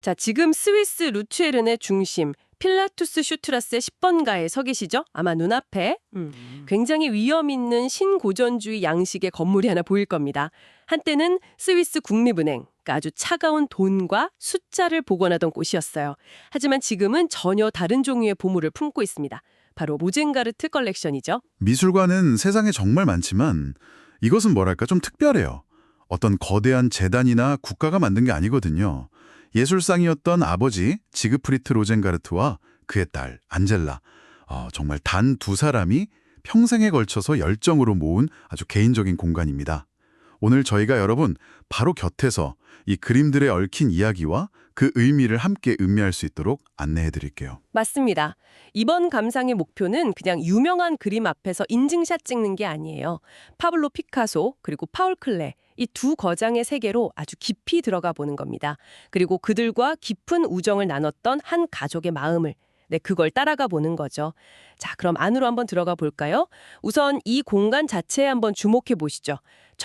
자, 지금 스위스 루체른의 중심, 필라투스 슈트라스의 10번가에 서 계시죠? 아마 눈앞에. 굉장히 위험 있는 신고전주의 양식의 건물이 하나 보일 겁니다. 한때는 스위스 국립은행, 그러니까 아주 차가운 돈과 숫자를 복원하던 곳이었어요. 하지만 지금은 전혀 다른 종류의 보물을 품고 있습니다. 바로 로젠가르트 컬렉션이죠. 미술관은 세상에 정말 많지만 이것은 뭐랄까 좀 특별해요. 어떤 거대한 재단이나 국가가 만든 게 아니거든요. 예술상이었던 아버지 지그프리트 로젠가르트와 그의 딸 안젤라, 정말 단 두 사람이 평생에 걸쳐서 열정으로 모은 아주 개인적인 공간입니다. 오늘 저희가 여러분 바로 곁에서 이 그림들에 얽힌 이야기와 그 의미를 함께 음미할 수 있도록 안내해 드릴게요. 맞습니다. 이번 감상의 목표는 그냥 유명한 그림 앞에서 인증샷 찍는 게 아니에요. 파블로 피카소 그리고 파울 클레 이 두 거장의 세계로 아주 깊이 들어가 보는 겁니다. 그리고 그들과 깊은 우정을 나눴던 한 가족의 마음을 그걸 따라가 보는 거죠. 자, 그럼 안으로 한번 들어가 볼까요? 우선 이 공간 자체에 한번 주목해 보시죠.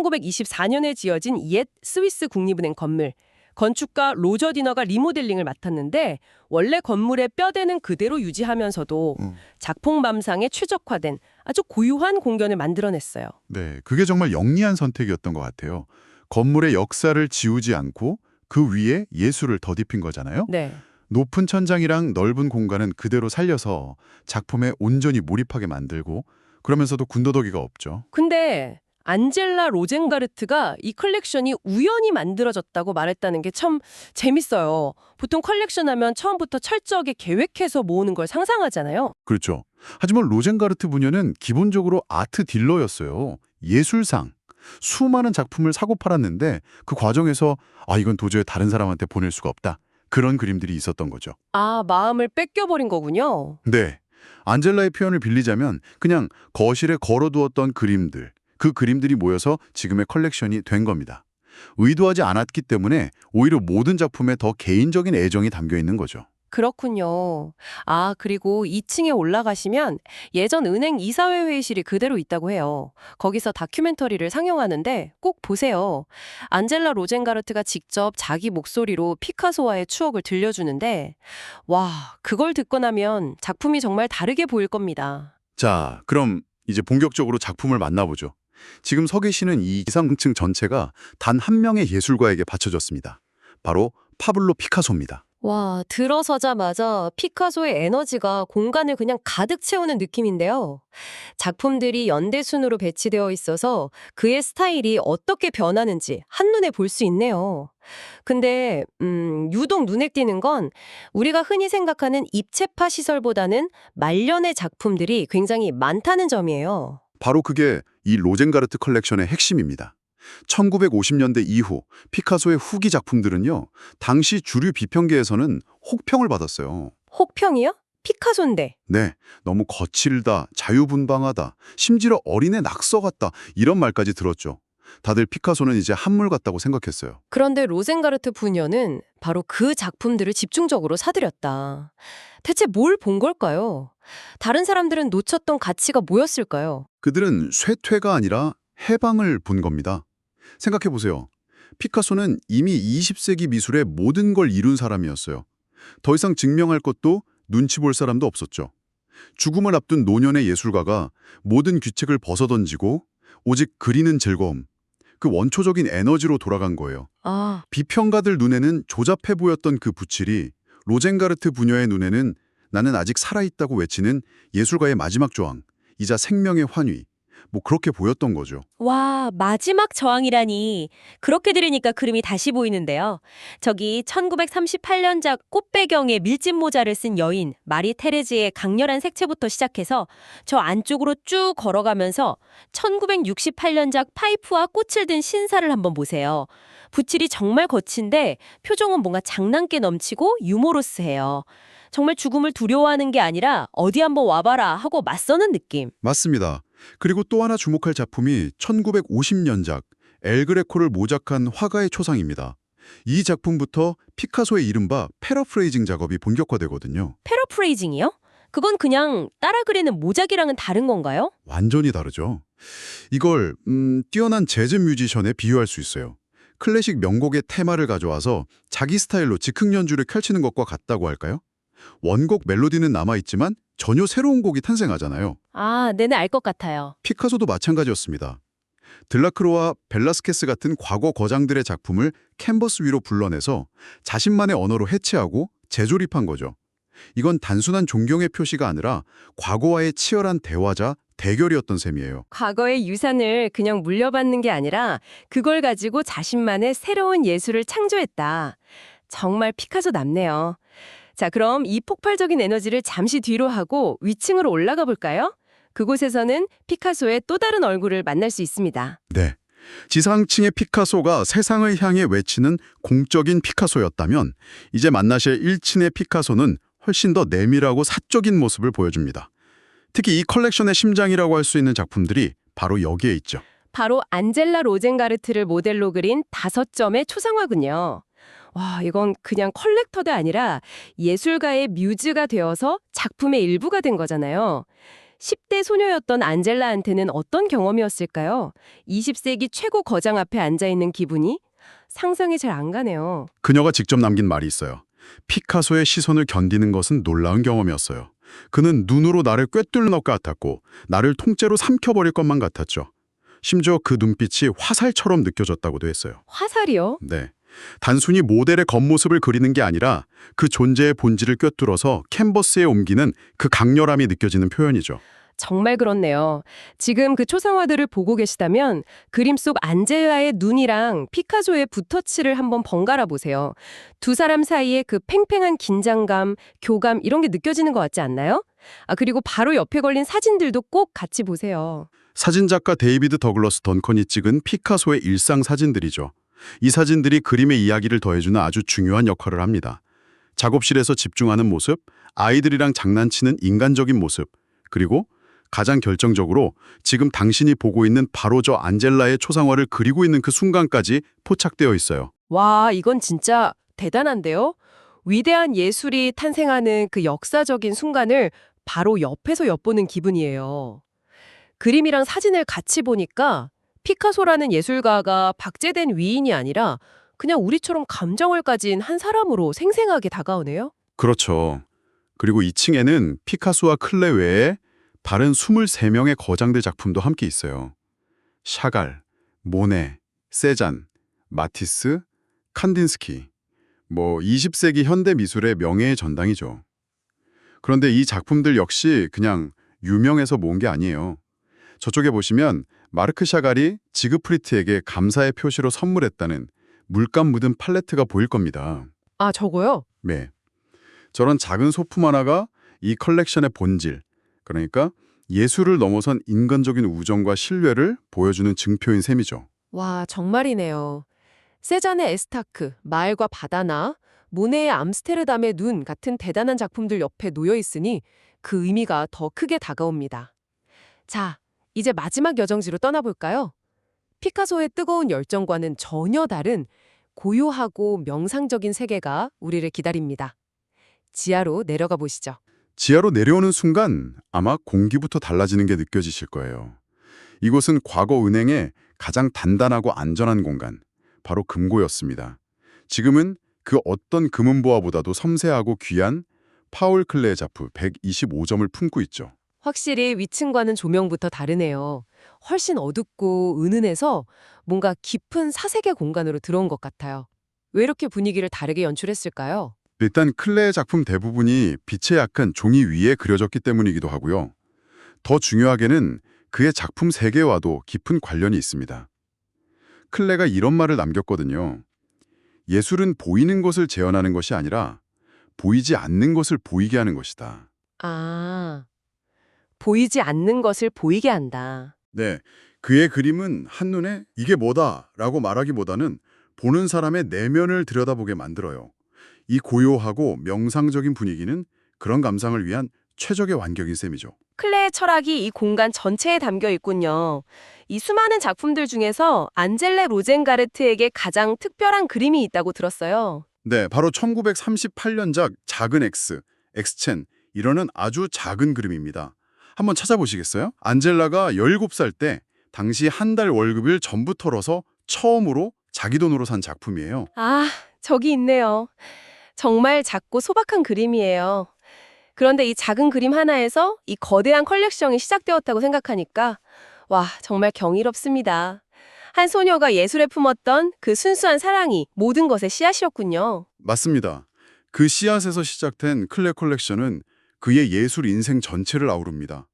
1924년에 지어진 옛 스위스 국립은행 건물. 건축가 로저 디너가 리모델링을 맡았는데 원래 건물의 뼈대는 그대로 유지하면서도 작품 감상에 최적화된 아주 고유한 공간을 만들어냈어요. 네, 그게 정말 영리한 선택이었던 것 같아요. 건물의 역사를 지우지 않고 그 위에 예술을 덧입힌 거잖아요. 네. 높은 천장이랑 넓은 공간은 그대로 살려서 작품에 온전히 몰입하게 만들고 그러면서도 군더더기가 없죠. 근데 안젤라 로젠가르트가 이 컬렉션이 우연히 만들어졌다고 말했다는 게 참 재밌어요. 보통 컬렉션 하면 처음부터 철저하게 계획해서 모으는 걸 상상하잖아요. 그렇죠. 하지만 로젠가르트 부녀는 기본적으로 아트 딜러였어요. 예술상. 수많은 작품을 사고 팔았는데 그 과정에서 이건 도저히 다른 사람한테 보낼 수가 없다. 그런 그림들이 있었던 거죠. 아, 마음을 뺏겨버린 거군요. 네. 안젤라의 표현을 빌리자면 그냥 거실에 걸어두었던 그림들, 그 그림들이 모여서 지금의 컬렉션이 된 겁니다. 의도하지 않았기 때문에 오히려 모든 작품에 더 개인적인 애정이 담겨 있는 거죠. 그렇군요. 아, 그리고 2층에 올라가시면 예전 은행 이사회 회의실이 그대로 있다고 해요. 거기서 다큐멘터리를 상영하는데 꼭 보세요. 안젤라 로젠가르트가 직접 자기 목소리로 피카소와의 추억을 들려주는데 와, 그걸 듣고 나면 작품이 정말 다르게 보일 겁니다. 자, 그럼 이제 본격적으로 작품을 만나보죠. 지금 서 계시는 이 기상층 전체가 단 한 명의 예술가에게 바쳐졌습니다. 바로 파블로 피카소입니다. 와, 들어서자마자 피카소의 에너지가 공간을 그냥 가득 채우는 느낌인데요. 작품들이 연대순으로 배치되어 있어서 그의 스타일이 어떻게 변하는지 한눈에 볼 수 있네요. 근데 유독 눈에 띄는 건 우리가 흔히 생각하는 입체파 시설보다는 말년의 작품들이 굉장히 많다는 점이에요. 바로 그게 이 로젠가르트 컬렉션의 핵심입니다. 1950년대 이후 피카소의 후기 작품들은요, 당시 주류 비평계에서는 혹평을 받았어요. 혹평이요? 피카소인데. 네, 너무 거칠다, 자유분방하다, 심지어 어린애 낙서 같다 이런 말까지 들었죠. 다들 피카소는 이제 한물 같다고 생각했어요. 그런데 로젠가르트 부녀는 바로 그 작품들을 집중적으로 사들였다. 대체 뭘 본 걸까요? 다른 사람들은 놓쳤던 가치가 뭐였을까요? 그들은 쇠퇴가 아니라 해방을 본 겁니다. 생각해보세요. 피카소는 이미 20세기 미술의 모든 걸 이룬 사람이었어요. 더 이상 증명할 것도 눈치 볼 사람도 없었죠. 죽음을 앞둔 노년의 예술가가 모든 규칙을 벗어던지고 오직 그리는 즐거움, 그 원초적인 에너지로 돌아간 거예요. 아, 비평가들 눈에는 조잡해 보였던 그 붓질이 로젠가르트 부녀의 눈에는 나는 아직 살아있다고 외치는 예술가의 마지막 저항, 이자 생명의 환희, 그렇게 보였던 거죠. 와, 마지막 저항이라니. 그렇게 들으니까 그림이 다시 보이는데요. 저기 1938년작 꽃배경에 밀짚 모자를 쓴 여인 마리 테레즈의 강렬한 색채부터 시작해서 저 안쪽으로 쭉 걸어가면서 1968년작 파이프와 꽃을 든 신사를 한번 보세요. 붓질이 정말 거친데 표정은 뭔가 장난기 넘치고 유머러스해요. 정말 죽음을 두려워하는 게 아니라 어디 한번 와봐라 하고 맞서는 느낌. 맞습니다. 그리고 또 하나 주목할 작품이 1950년작 엘그레코를 모작한 화가의 초상입니다. 이 작품부터 피카소의 이른바 패러프레이징 작업이 본격화되거든요. 패러프레이징이요? 그건 그냥 따라 그리는 모작이랑은 다른 건가요? 완전히 다르죠. 이걸 뛰어난 재즈 뮤지션에 비유할 수 있어요. 클래식 명곡의 테마를 가져와서 자기 스타일로 즉흥 연주를 펼치는 것과 같다고 할까요? 원곡 멜로디는 남아있지만 전혀 새로운 곡이 탄생하잖아요. 아, 네네, 알 것 같아요. 피카소도 마찬가지였습니다. 들라크로와 벨라스케스 같은 과거 거장들의 작품을 캔버스 위로 불러내서 자신만의 언어로 해체하고 재조립한 거죠. 이건 단순한 존경의 표시가 아니라 과거와의 치열한 대화자, 대결이었던 셈이에요. 과거의 유산을 그냥 물려받는 게 아니라 그걸 가지고 자신만의 새로운 예술을 창조했다. 정말 피카소답네요. 자, 그럼 이 폭발적인 에너지를 잠시 뒤로 하고 위층으로 올라가 볼까요? 그곳에서는 피카소의 또 다른 얼굴을 만날 수 있습니다. 네. 지상층의 피카소가 세상을 향해 외치는 공적인 피카소였다면 이제 만나실 1층의 피카소는 훨씬 더 내밀하고 사적인 모습을 보여줍니다. 특히 이 컬렉션의 심장이라고 할 수 있는 작품들이 바로 여기에 있죠. 바로 안젤라 로젠가르트를 모델로 그린 5점의 초상화군요. 와, 이건 그냥 컬렉터도 아니라 예술가의 뮤즈가 되어서 작품의 일부가 된 거잖아요. 10대 소녀였던 안젤라한테는 어떤 경험이었을까요? 20세기 최고 거장 앞에 앉아있는 기분이 상상이 잘 안 가네요. 그녀가 직접 남긴 말이 있어요. 피카소의 시선을 견디는 것은 놀라운 경험이었어요. 그는 눈으로 나를 꿰뚫는 것 같았고 나를 통째로 삼켜버릴 것만 같았죠. 심지어 그 눈빛이 화살처럼 느껴졌다고도 했어요. 화살이요? 네. 단순히 모델의 겉모습을 그리는 게 아니라 그 존재의 본질을 꿰뚫어서 캔버스에 옮기는 그 강렬함이 느껴지는 표현이죠. 정말 그렇네요. 지금 그 초상화들을 보고 계시다면 그림 속 안젤라의 눈이랑 피카소의 붓터치를 한번 번갈아 보세요. 두 사람 사이에 그 팽팽한 긴장감, 교감 이런 게 느껴지는 것 같지 않나요? 아, 그리고 바로 옆에 걸린 사진들도 꼭 같이 보세요. 사진작가 데이비드 더글러스 던컨이 찍은 피카소의 일상 사진들이죠. 이 사진들이 그림의 이야기를 더해주는 아주 중요한 역할을 합니다. 작업실에서 집중하는 모습, 아이들이랑 장난치는 인간적인 모습, 그리고 가장 결정적으로 지금 당신이 보고 있는 바로 저 안젤라의 초상화를 그리고 있는 그 순간까지 포착되어 있어요. 와, 이건 진짜 대단한데요? 위대한 예술이 탄생하는 그 역사적인 순간을 바로 옆에서 엿보는 기분이에요. 그림이랑 사진을 같이 보니까 피카소라는 예술가가 박제된 위인이 아니라 그냥 우리처럼 감정을 가진 한 사람으로 생생하게 다가오네요. 그렇죠. 그리고 2층에는 피카소와 클레 외에 다른 23명의 거장들 작품도 함께 있어요. 샤갈, 모네, 세잔, 마티스, 칸딘스키. 20세기 현대 미술의 명예의 전당이죠. 그런데 이 작품들 역시 그냥 유명해서 모은 게 아니에요. 저쪽에 보시면 마르크 샤갈이 지그프리트에게 감사의 표시로 선물했다는 물감 묻은 팔레트가 보일 겁니다. 아, 저거요? 네. 저런 작은 소품 하나가 이 컬렉션의 본질, 그러니까 예술을 넘어선 인간적인 우정과 신뢰를 보여주는 증표인 셈이죠. 와, 정말이네요. 세잔의 에스타크, 마을과 바다나 모네의 암스테르담의 눈 같은 대단한 작품들 옆에 놓여 있으니 그 의미가 더 크게 다가옵니다. 자, 이제 마지막 여정지로 떠나볼까요? 피카소의 뜨거운 열정과는 전혀 다른 고요하고 명상적인 세계가 우리를 기다립니다. 지하로 내려가 보시죠. 지하로 내려오는 순간 아마 공기부터 달라지는 게 느껴지실 거예요. 이곳은 과거 은행의 가장 단단하고 안전한 공간, 바로 금고였습니다. 지금은 그 어떤 금은보화보다도 섬세하고 귀한 파울 클레의 작품 125점을 품고 있죠. 확실히 위층과는 조명부터 다르네요. 훨씬 어둡고 은은해서 뭔가 깊은 사색의 공간으로 들어온 것 같아요. 왜 이렇게 분위기를 다르게 연출했을까요? 일단 클레의 작품 대부분이 빛에 약한 종이 위에 그려졌기 때문이기도 하고요. 더 중요하게는 그의 작품 세계와도 깊은 관련이 있습니다. 클레가 이런 말을 남겼거든요. 예술은 보이는 것을 재현하는 것이 아니라 보이지 않는 것을 보이게 하는 것이다. 아, 보이지 않는 것을 보이게 한다. 네, 그의 그림은 한눈에 이게 뭐다라고 말하기보다는 보는 사람의 내면을 들여다보게 만들어요. 이 고요하고 명상적인 분위기는 그런 감상을 위한 최적의 완경인 셈이죠. 클레의 철학이 이 공간 전체에 담겨 있군요. 이 수많은 작품들 중에서 안젤레 로젠가르트에게 가장 특별한 그림이 있다고 들었어요. 네, 바로 1938년작 작은 엑스첸, 이러는 아주 작은 그림입니다. 한번 찾아보시겠어요? 안젤라가 17살 때 당시 한 달 월급을 전부 털어서 처음으로 자기 돈으로 산 작품이에요. 아, 저기 있네요. 정말 작고 소박한 그림이에요. 그런데 이 작은 그림 하나에서 이 거대한 컬렉션이 시작되었다고 생각하니까 와, 정말 경이롭습니다. 한 소녀가 예술에 품었던 그 순수한 사랑이 모든 것의 씨앗이었군요. 맞습니다. 그 씨앗에서 시작된 클레 컬렉션은 그의 예술 인생 전체를 아우릅니다.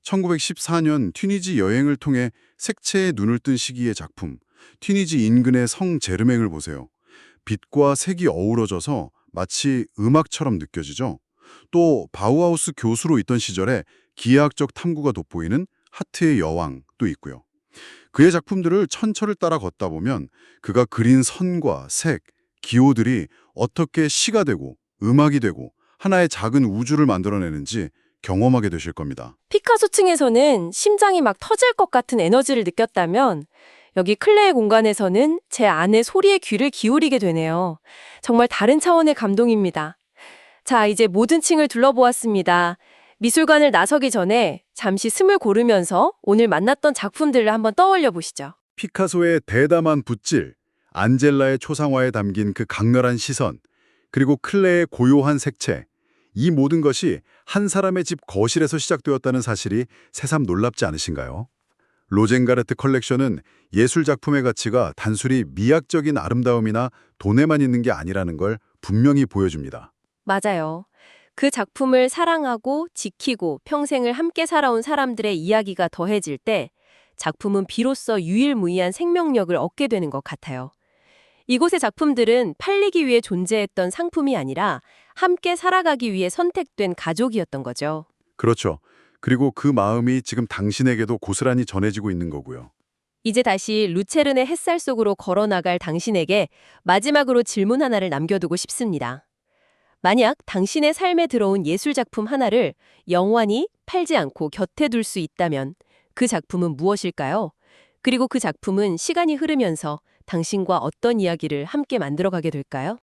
1914년 튀니지 여행을 통해 색채에 눈을 뜬 시기의 작품, 튀니지 인근의 성 제르맹을 보세요. 빛과 색이 어우러져서 마치 음악처럼 느껴지죠. 또 바우하우스 교수로 있던 시절에 기하학적 탐구가 돋보이는 하트의 여왕도 있고요. 그의 작품들을 천철을 따라 걷다 보면 그가 그린 선과 색, 기호들이 어떻게 시가 되고 음악이 되고 하나의 작은 우주를 만들어내는지 경험하게 되실 겁니다. 피카소 층에서는 심장이 막 터질 것 같은 에너지를 느꼈다면 여기 클레의 공간에서는 제 안의 소리에 귀를 기울이게 되네요. 정말 다른 차원의 감동입니다. 자, 이제 모든 층을 둘러보았습니다. 미술관을 나서기 전에 잠시 숨을 고르면서 오늘 만났던 작품들을 한번 떠올려 보시죠. 피카소의 대담한 붓질, 안젤라의 초상화에 담긴 그 강렬한 시선, 그리고 클레의 고요한 색채, 이 모든 것이 한 사람의 집 거실에서 시작되었다는 사실이 새삼 놀랍지 않으신가요? 로젠가르트 컬렉션은 예술 작품의 가치가 단순히 미학적인 아름다움이나 돈에만 있는 게 아니라는 걸 분명히 보여줍니다. 맞아요. 그 작품을 사랑하고 지키고 평생을 함께 살아온 사람들의 이야기가 더해질 때 작품은 비로소 유일무이한 생명력을 얻게 되는 것 같아요. 이곳의 작품들은 팔리기 위해 존재했던 상품이 아니라 함께 살아가기 위해 선택된 가족이었던 거죠. 그렇죠. 그리고 그 마음이 지금 당신에게도 고스란히 전해지고 있는 거고요. 이제 다시 루체른의 햇살 속으로 걸어나갈 당신에게 마지막으로 질문 하나를 남겨두고 싶습니다. 만약 당신의 삶에 들어온 예술작품 하나를 영원히 팔지 않고 곁에 둘 수 있다면 그 작품은 무엇일까요? 그리고 그 작품은 시간이 흐르면서 당신과 어떤 이야기를 함께 만들어가게 될까요?